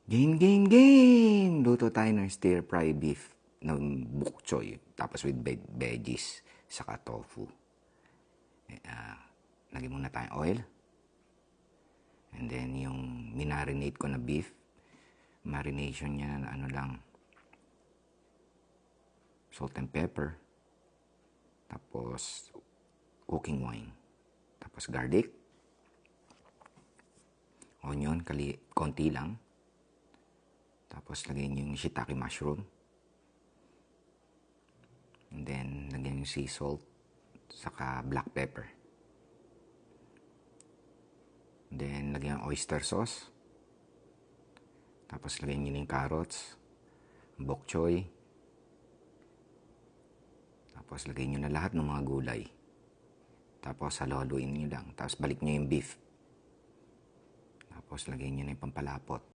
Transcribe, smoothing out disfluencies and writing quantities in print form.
Game! Luto tayo ng stir fry beef ng bok choy. Tapos with veggies, saka tofu. Lagyan muna tayong oil. And then yung minarinate ko na beef, marination niya na ano lang, salt and pepper. Tapos cooking wine. Tapos garlic. Onion, konti lang. Tapos lagyan nyo yung shiitake mushroom. And then lagyan yung sea salt. Saka black pepper. And then lagyan yung oyster sauce. Tapos lagyan nyo yung carrots. Bok choy. Tapos lagyan nyo na lahat ng mga gulay. Tapos halo-haluin nyo lang. Tapos balik nyo yung beef. Tapos lagyan nyo na yung pampalapot.